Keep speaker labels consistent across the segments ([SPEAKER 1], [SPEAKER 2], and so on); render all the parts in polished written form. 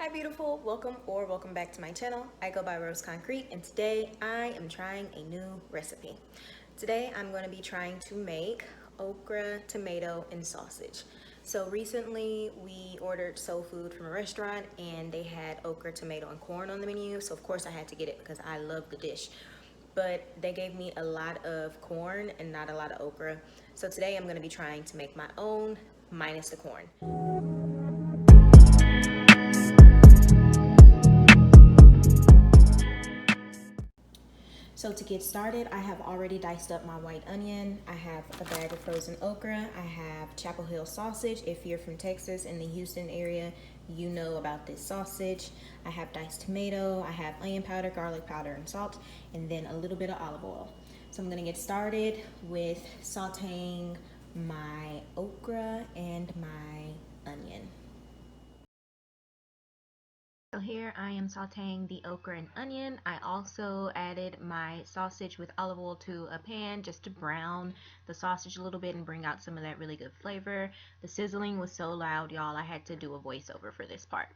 [SPEAKER 1] Hi beautiful, welcome back to my channel. I go by Rose Concrete and today I am trying a new recipe. Today I'm going to be trying to make okra, tomato, and sausage. So recently we ordered soul food from a restaurant and they had okra, tomato, and corn on the menu. So of course I had to get it because I love the dish. But they gave me a lot of corn and not a lot of okra. So today I'm going to be trying to make my own minus the corn. So to get started, I have already diced up my white onion. I have a bag of frozen okra. I have Chapel Hill sausage. If you're from Texas in the Houston area, you know about this sausage. I have diced tomato. I have onion powder, garlic powder, and salt, and then a little bit of olive oil. So I'm gonna get started with sauteing my okra and my onion. So here I am sauteing the okra and onion. I also added my sausage with olive oil to a pan just to brown the sausage a little bit and bring out some of that really good flavor. The sizzling was so loud, y'all, I had to do a voiceover for this part.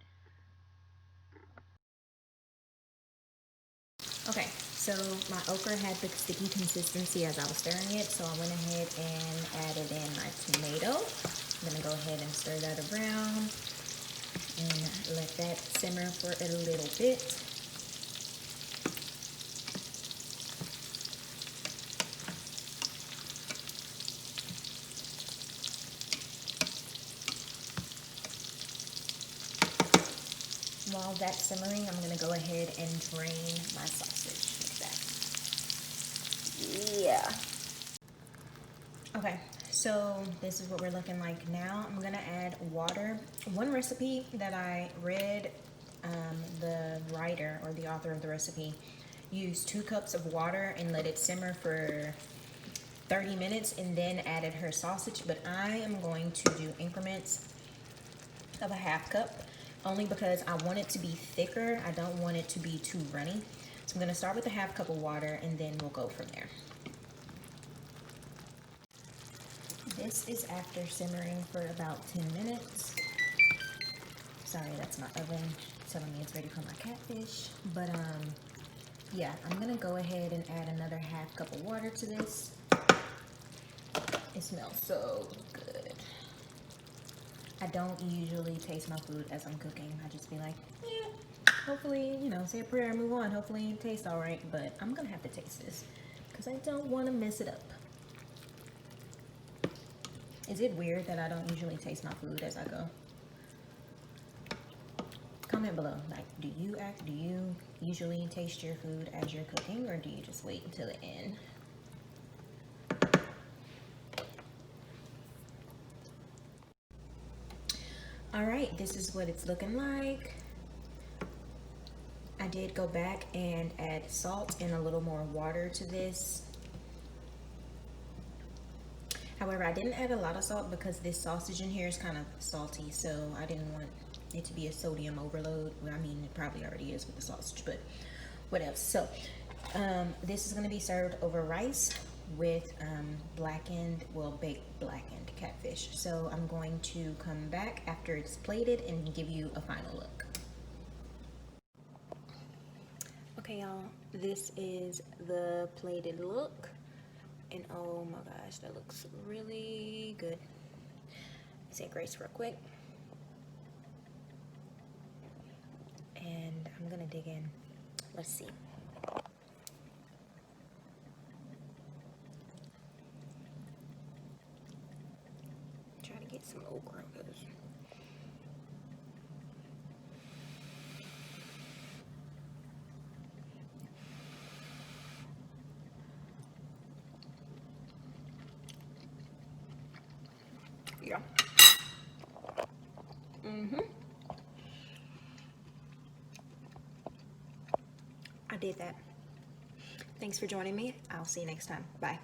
[SPEAKER 1] Okay, so my okra had the sticky consistency as I was stirring it, so I went ahead and added in my tomato. I'm gonna go ahead and stir that around and let that simmer for a little bit. While that's simmering, I'm gonna go ahead and drain my sausage like that. Yeah. Okay, so this is what we're looking like now. I'm gonna add water. One recipe that I read, the writer or the author of the recipe used 2 cups of water and let it simmer for 30 minutes and then added her sausage, but I am going to do increments of a ½ cup only because I want it to be thicker. I don't want it to be too runny. So I'm gonna start with a ½ cup of water and then we'll go from there. This is after simmering for about 10 minutes. Sorry, that's my oven telling me it's ready for my catfish. But yeah, I'm gonna go ahead and add another ½ cup of water to this. It smells so good. I don't usually taste my food as I'm cooking. I just be like, yeah, hopefully, you know, say a prayer and move on. Hopefully it tastes all right, but I'm gonna have to taste this because I don't want to mess it up. Is it weird that I don't usually taste my food as I go? Comment below, like, do you usually taste your food as you're cooking, or do you just wait until the end? All right, this is what it's looking like. I did go back and add salt and a little more water to this. However, I didn't add a lot of salt because this sausage in here is kind of salty, so I didn't want it to be a sodium overload. Well, I mean, it probably already is with the sausage, but whatever. So this is going to be served over rice with baked blackened catfish. So I'm going to come back after it's plated and give you a final look. Okay, y'all, this is the plated look. And oh my gosh, that looks really good. Say grace real quick. And I'm gonna dig in. Let's see. Try to get some okra. Yeah. I did that. Thanks for joining me. I'll see you next time. Bye.